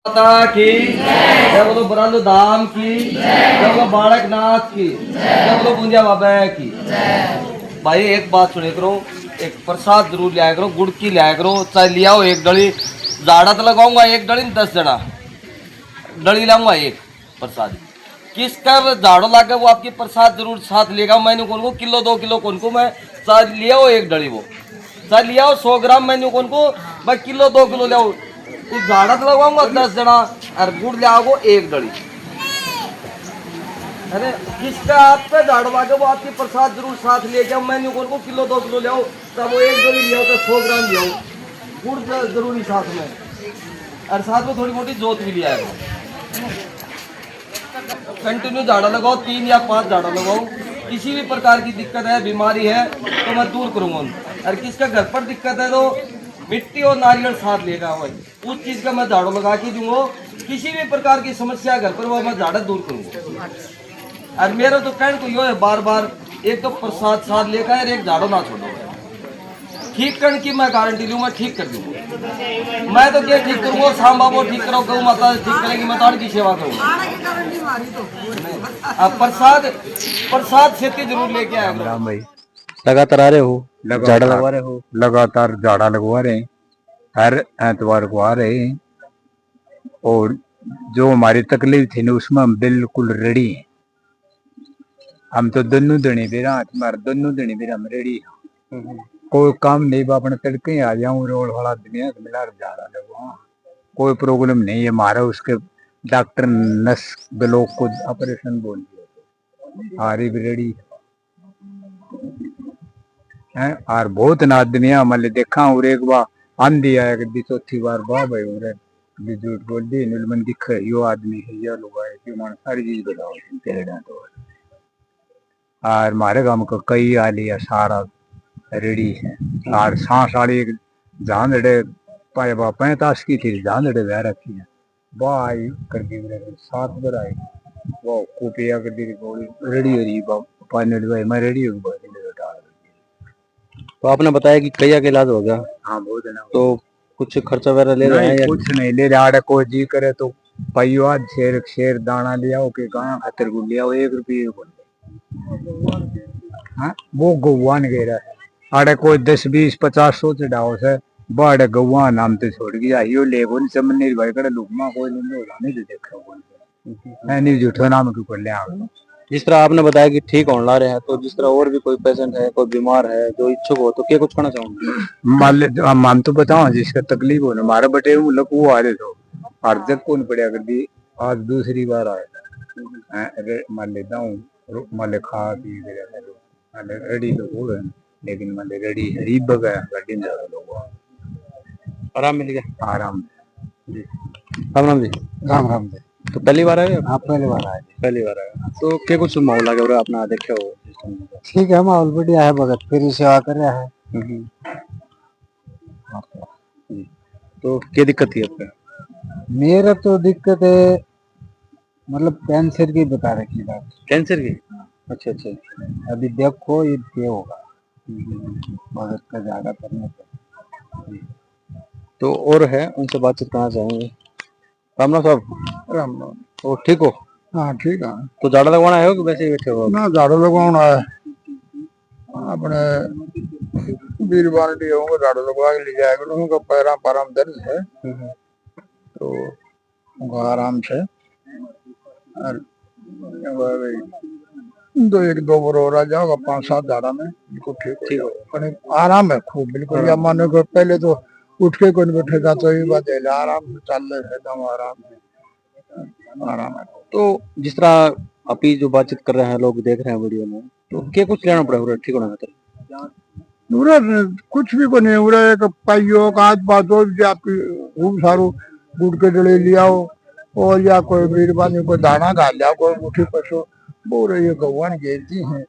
माता की जय बोलो बुलंद धाम की जय बोलो बालकनाथ की जय बोलो गुंजा बाबा की। भाई एक बात सुने करो, एक प्रसाद जरूर लिया करो, गुड़ की लिया करो, चाहे लिया हो एक डली। झाड़ा तो लगाऊंगा एक डली, 10 जना डली लाऊंगा एक प्रसाद। किसका झाड़ो लागे वो आपकी प्रसाद जरूर साथ लेगा। मैंने कौन को किलो 2 किलो कौन को मैं चाहे लिया हो एक डली, वो चाहे लिया हो 100 ग्राम, मैंने कौन को मैं किलो 2 किलो लिया। इस झाड़ा तो लगाऊंगा 10 जना और गुड़ ले आओगे एक डली। अरे जिसका आपका झाड़ू लागे वो आपकी प्रसाद जरूर साथ ले जाओ। मैंने कौन को किलो 2 किलो ले आओ, तब वो एक डली ले आओ तो 100 ग्राम ले आओ गुड़ जरूरी साथ में, और साथ में थोड़ी मोटी जोत भी लिया है। कंटिन्यू झाड़ा लगाओ, 3 या 5 झाड़ा लगाओ। किसी भी प्रकार की दिक्कत है, बीमारी है तो मैं दूर करूंगा। और किसका घर पर दिक्कत है तो मिट्टी और नारियल साथ लेगा, वही उस चीज का मैं झाड़ू लगा के दूंगा। किसी भी प्रकार की समस्या घर पर वो मैं झाड़ा दूर करूंगा। और मेरा तो कहने को यो है बार बार, एक तो प्रसाद साथ लेकर एक झाड़ू ना छोड़ो। ठीक करने की मैं गारंटी लूँ, मैं ठीक कर दूंगा। मैं तो क्या ठीक करूंगा, शाम बाबू ठीक करो, गौ माता ठीक करेगी, मैं तो की सेवा करूंगा। अब प्रसाद प्रसाद खेती जरूर लेके आया राम भाई, लगातार आ रहे हो, झाड़ा लगवा रहे हो? लगातार झाड़ा लगवा रहे हैं, हर एतवार को आ रहे हैं। और जो हमारी तकलीफ थी ना उसमें हम बिल्कुल रेडी हैं। हम तो दोनों दने बेरा हमारे दोनों दने बेरा हम रेडी हैं। कोई काम नहीं, अपने तड़के आ जाऊं रोड वाला दुनिया से मिला झाड़ा लगवा, कोई प्रॉब्लम नहीं है हमारा। उसके डॉक्टर नस ब्लॉक को ऑपरेशन बोल दिया, हारी भी रेडी है। और बहुत ना आदमी मतलब देखा और एक बार आंधी आया कि चौथी बार वाह भाई उरे झूठ बोल दी नीलमन दिख यो आदमी है या लोग आए कि मान सारी चीज बताओ तेरे तो। और हमारे गांव का कई आली है सारा रेडी है। और सांस वाली एक जान डे पाए बा 45 की थी, जान डे वह रखी है वाह आई कर दी 7 बार आई वो कुपिया कर दी गोली रेडी हो रही पानी भाई मैं रेडी हो गया। तो आपने बताया कि कैया का इलाज हो गया। हाँ बहुत है ना। तो कुछ खर्चा वगैरह ले रहे हैं या कुछ नहीं ले रहा है, कोई जी करे तो पाइयो शेर शेर दाना लिया के गाना खातिर को लिया 1 रुपये को। हाँ वो गौवान कह रहा है आड़े कोई 10 20 50 100 चढ़ाओ से बड़े गौवा नाम तो छोड़ गया यो ले बोल समझ भाई कड़े लुकमा कोई नहीं तो देखा बोल नहीं झूठो नाम क्यों कर लिया। जिस तरह आपने बताया कि ठीक होने ला रहे हैं, तो जिस तरह और भी कोई पेशेंट है, कोई बीमार है जो इच्छुक हो, तो क्या कुछ करना चाहूंगा? मान ले मान तो बताओ जिसका तकलीफ हो ना हमारे बटे वो आ रहे तो और जब कौन पड़ा कर दी आज दूसरी बार आया। अरे मान लेता हूँ मान ले खा पी रेडी तो हो गए लेकिन मान ले रेडी हरी बगा गाड़ी में ज्यादा लोग आराम मिल गया? आराम जी। राम राम जी। राम राम जी। तो पहली बार आए? हाँ पहली बार आए। पहली बार आए तो क्या कुछ माहौल लगे और आपने देखे हो? ठीक है माहौल बढ़िया है, भगत फिर सेवा कर रहा है। तो क्या दिक्कत थी आपका? मेरा तो दिक्कत है मतलब कैंसर की बता रखी बात। कैंसर की? अच्छा अच्छा। अभी देखो ये क्या होगा भगत का ज्यादा करने पर। तो और है उनसे बातचीत करना चाहेंगे। राम राम साहब। राम राम। तो ठीक हो? हाँ ठीक है। तो झाड़ा लगवाना है कि वैसे ही बैठे हो? ना झाड़ू लगवाना है अपने वीरवार होंगे झाड़ू लगवा के ले जाएगा। उनका पैरा पैराम दर्द है तो उनका आराम से और 2 बार और आ जाओगा 5-7 झाड़ा में बिल्कुल ठीक हो आराम है खूब बिल्कुल। या मानो को पहले तो उठ के कोई बैठेगा तो ये बात है आराम से चल रहे आराम है। तो जिस तरह अभी जो बातचीत कर रहे हैं लोग देख रहे हैं वीडियो में, तो क्या कुछ लेना पड़ेगा ठीक होना खातिर? कुछ भी को नहीं उरे एक पाइयो का हाथ बातो आपकी खूब सारू गुड़ के डले लियाओ और या कोई बीरबानी को दाना डाल लिया कोई मुठी पशु वो रही भगवान कहती है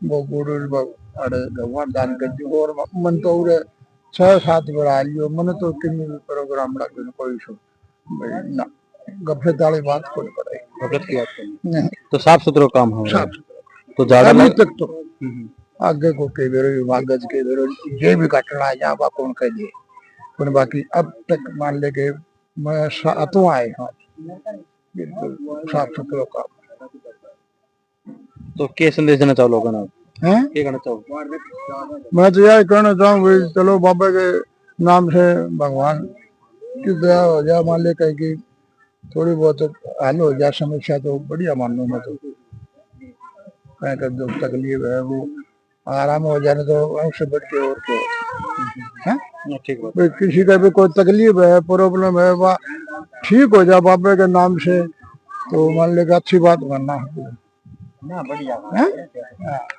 वो गुड़ अरे भगवान दान करती और मन तो उरे 6-7 बड़ा लियो मन तो किन्नी प्रोग्राम लगे कोई सो ना गफे ताली बात कोई करे गलत की बात नहीं। तो साफ सुथरा काम हो रहा है तो ज्यादा ज्यादा तक तो आगे को के बेरो वागज के बेरो जे भी घटना है यहाँ कौन कह दे बाकी अब तक मान ले के मैं सातों आए हाँ बिल्कुल साफ सुथरा काम तो क्या संदेश देना चाहो लोगों ने? है। क्या कहना चाहो? मैं तो यही कहना चाहूँ भाई चलो बाबा के नाम से भगवान की दया हो जाए, मान ले कहीं की थोड़ी बहुत हल हो जाए समस्या तो बढ़िया मान लो। मैं तो कहीं का जो तकलीफ है वो आराम हो जाने तो उससे बढ़ के और क्या होता है। ठीक बात। भाई किसी का भी कोई तकलीफ है प्रॉब्लम है वह ठीक हो जाए बाबा के नाम से तो मान लेगा अच्छी बात बनना ना बढ़िया है।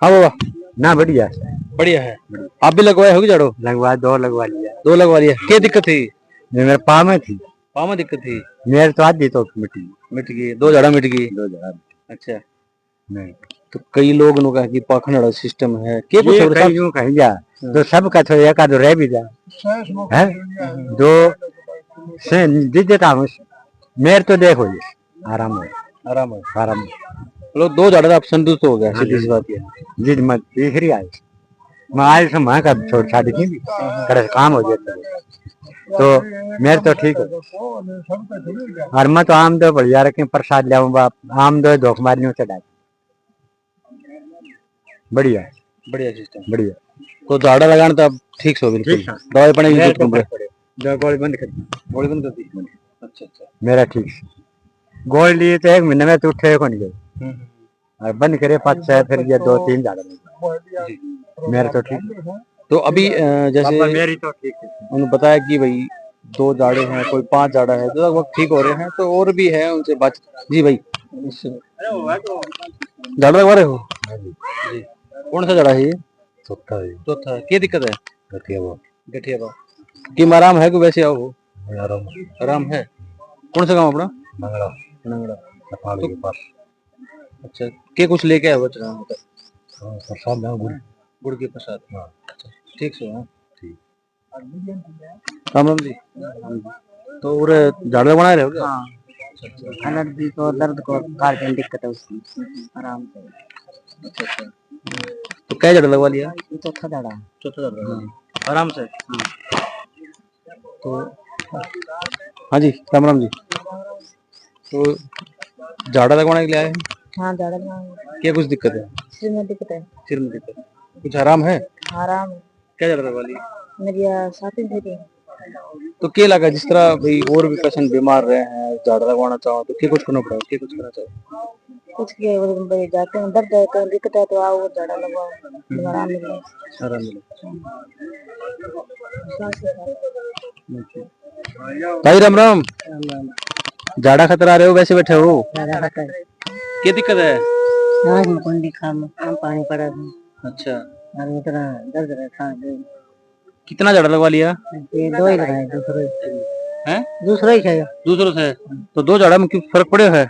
हाँ बाबा, ना बढ़िया बढ़िया है। आप भी लगवाए होगी झाड़ू? लगवा दो लगवा लिया। दो लगवा लिया। क्या दिक्कत थी? मेरे पाँव में थी। पाँव में दिक्कत थी? मेरे तो आधी तो मिट गई, दो झाड़ा मिट गई। दो जगह अच्छा, नहीं तो कई लोग ने कहा कि पाखंड सिस्टम है, क्या कुछ ये और कहीं यूं कहीं जा तो सबका तो एक आधो रह भी जा है जो से देता हूँ मेरे तो देखो ये आराम है आराम है। आराम लोग दो झाड़ा आप संतुष्ट हो गया, सीधी सी बात ये। जिद मत तीसरी आई मैं आज से माँ का छोड़ छाड़ी थी कर काम हो जाता तो मेरे तो ठीक है। और मैं तो आम दो बढ़िया रखे प्रसाद लिया बाप आम दो धोख मारने चढ़ा बढ़िया बढ़िया सिस्टम। बढ़िया। तो झाड़ा लगाना तो अब ठीक से हो बिल्कुल। ठीक है। दवाई पड़ेगी मेरे दूध तो कंपनी। दो गोली बंद कर गोली बंद कर दी। अच्छा अच्छा। मेरा ठीक गोली लिए तो एक महीने में तो उठे को नहीं गए और बंद करे 5-6 फिर ये 2-3 झाड़ा मेरा तो ठीक। तो अभी जैसे मेरी तो ठीक है। उन्होंने बताया कि भाई 2 झाड़े हैं, कोई 5 झाड़ा है, तो लगभग ठीक हो रहे हैं। तो और भी है उनसे बात। जी भाई, झाड़ा लगवा रहे हो जी? कौन सा झाड़ा है ये? चौथा है। चौथा है। क्या दिक्कत है? गठिया वो गठिया बात कि आराम है कि वैसे आओ हो? आराम आराम है। कौन सा गाँव अपना? मंगला नंगड़ा। नेपाल के पास। अच्छा, क्या कुछ लेके आए हो मतलब? प्रसाद में गुड़ गुड़ के प्रसाद। हाँ। अच्छा, ठीक से हाँ। ठीक। राम राम जी। तो और झाड़ू बना रहे हो क्या? हाँ, एलर्जी को दर्द को कार्डियन दिक्कत है उसकी आराम से। अच्छा अच्छा। तो क्या झाड़ू लगवा लिया? ये चौथा दाड़ा है। चौथा झाड़ू आराम से। तो हाँ जी, राम राम जी। तो झाड़ा लगवाने के लिए आए हैं? हाँ दाड़ा में क्या कुछ दिक्कत है? सिर में दिक्कत है। सिर में दिक्कत? कुछ आराम है? आराम है। क्या झाड़ा लगवा लिया? मेरी साथी थी। तो क्या लगा जिस तरह भाई और भी पेशेंट बीमार रहे हैं, झाड़ा लगवाना चाहो तो क्या कुछ करना पड़ेगा? क्या कुछ करना चाहिए? कुछ के भाई जाते हैं दर्द है तो दिक्कत है तो आओ और झाड़ा लगवाओ आराम मिले। आराम मिले। भाई राम राम। झाड़ा खतरा रहे हो, वैसे बैठे हो? क्या दिक्कत है? पानी पड़ा अच्छा, दर्द रहता है। कितना झाड़ा लगवा लिया? ये दो ही लगाए हैं? दूसरा ही चाहिए। दूसरों से तो 2 झाड़ा में क्यों फर्क पड़े है?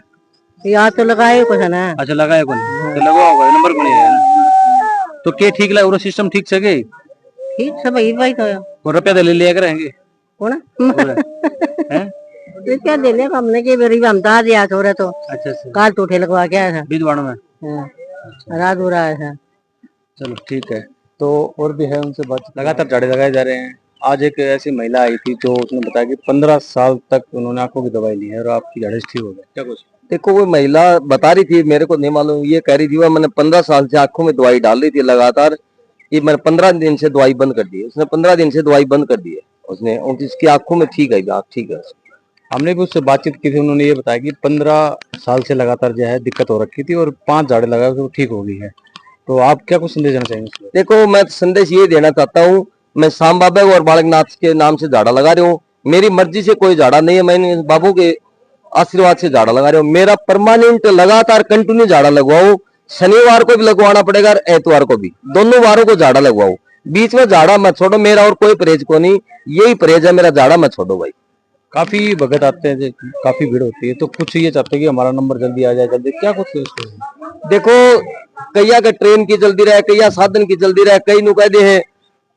यहाँ तो लगाए कुछ है ना। अच्छा, लगाया कौन? तो लगवा होगा, नंबर कौन है? तो क्या ठीक लगा? सिस्टम ठीक से गई? ठीक सब भाई तो और रुपया तो ले लिया करेंगे कौन हैं? क्या दे ले हमने के गरीब हम दा दिया छोरे तो। अच्छा अच्छा। काल टूटे लगवा के आया था बीजवाड़ो में। रात हो रहा है। चलो ठीक है। तो और भी है उनसे बात। लगातार झाड़े लगाए जा रहे हैं। आज एक ऐसी महिला आई थी जो उसने बताया कि 15 साल तक उन्होंने आंखों की दवाई ली है और आपकी झाड़े ठीक हो गए। क्या कुछ? देखो वो महिला बता रही थी, मेरे को नहीं मालूम, ये कह रही थी वो मैंने 15 साल से आंखों में दवाई डाल रही थी लगातार, ये मैंने 15 दिन से दवाई बंद कर दी है। उसने 15 दिन से दवाई बंद कर दी है उसने, और इसकी आंखों में ठीक है, आँख ठीक है। हमने भी उससे बातचीत की थी, उन्होंने ये बताया कि 15 साल से लगातार जो है दिक्कत हो रखी थी और 5 झाड़े लगाए तो ठीक हो गई है। तो आप क्या कुछ संदेश देना चाहेंगे? देखो मैं संदेश ये देना चाहता हूँ, मैं शाम बाबा और बालकनाथ के नाम से झाड़ा लगा रहा हूँ। मेरी मर्जी से कोई झाड़ा नहीं है, मैंने बाबू के आशीर्वाद से झाड़ा लगा रहा हूँ। मेरा परमानेंट लगातार कंटिन्यू झाड़ा लगवाओ, शनिवार को भी लगवाना पड़ेगा और एतवार को भी, दोनों वारों को झाड़ा लगवाओ। बीच में झाड़ा मत छोड़ो, मेरा और कोई परहेज को नहीं, यही परहेज है मेरा, झाड़ा मत छोड़ो भाई। काफी भगत आते हैं, काफी भीड़ होती है, तो कुछ ये चाहते हैं कि हमारा नंबर जल्दी आ जाए, जल्दी क्या कुछ? देखो कैया के ट्रेन की जल्दी रहे, कैया साधन की जल्दी रहे, कई नु कहते हैं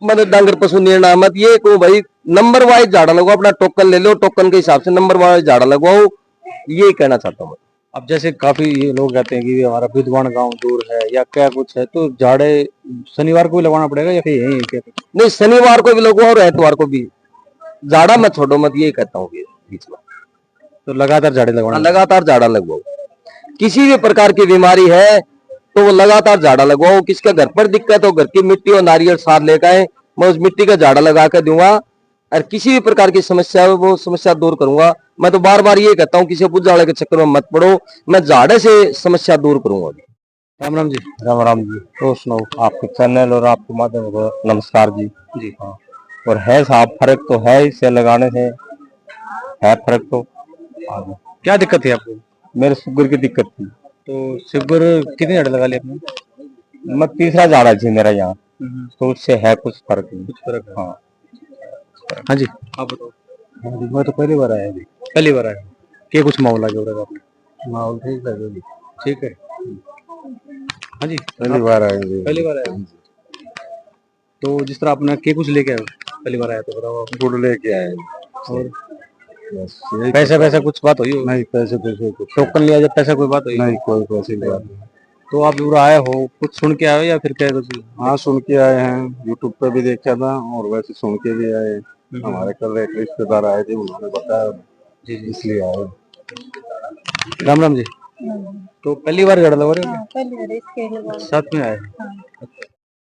मतलब डांगर पशु निर्णय मत, ये को भाई नंबर वाइज झाड़ा लगवाओ, अपना टोकन ले लो, टोकन के हिसाब से नंबर वाइज झाड़ा लगवाओ, यही कहना चाहता हूँ। अब जैसे काफी ये लोग कहते हैं कि हमारा विद्वान गांव दूर है या क्या कुछ है, तो झाड़े शनिवार को भी लगवाना पड़ेगा या फिर यही क्या? नहीं, शनिवार को भी लगवाओ और एतवार को भी, झाड़ा मत छोड़ो मत, ये कहता हूँ। बीच में। तो लगातार झाड़े लगवाना। लगातार झाड़ा लगवाओ। किसी भी प्रकार की बीमारी है तो वो लगातार झाड़ा लगवाओ। किसका घर पर दिक्कत हो, घर की मिट्टी और नारियल साथ लेकर आए, मैं उस मिट्टी का झाड़ा लगा कर दूंगा। और किसी भी प्रकार की समस्या हो वो समस्या दूर करूंगा। मैं तो बार बार ये कहता हूँ किसी बुझ झाड़े के चक्कर में मत पड़ो, मैं झाड़े से समस्या दूर करूंगा। राम राम जी। राम राम जी। तो सुनाओ आपके चैनल और आपके माध्यम से नमस्कार जी। जी हाँ, और है साहब फर्क तो है, इससे लगाने से है फर्क तो। क्या दिक्कत थी आपको? मेरे शुगर की दिक्कत थी, तो शुगर कितने झाड़े लगा लिए आपने? मैं तीसरा झाड़ा जी मेरा यहाँ, तो उससे है कुछ फर्क नहीं। कुछ फर्क है? हाँ हाँ जी, आप बताओ। मैं तो पहली बार आया जी। पहली बार आए क्या कुछ मामला क्या हो रहा है आपने? माहौल ठीक है जी। ठीक है। हाँ जी, पहली बार आए जी। पहली बार आए। तो जिस तरह आपने क्या कुछ लेके आए हो? पहली बार आया तो बताओ आप। गुड़ लेके आए और बस यही। पैसा कुछ बात हुई हो? नहीं, पैसे कुछ टोकन लिया जब पैसा कोई बात हुई? नहीं, कोई पैसे की बात नहीं। तो आप पूरा आए हो, कुछ सुन के आए हो या फिर क्या कुछ? हाँ, सुन के आए हैं, यूट्यूब पे भी देखा था और वैसे सुन के भी आए। हमारे कल एक रिश्तेदार आए थे, उन्होंने बताया जी जी। इसलिए आए। राम राम जी। तो पहली बार झाड़ा लगा रहे हो? पहले इसके लगवाओ। साथ में आए।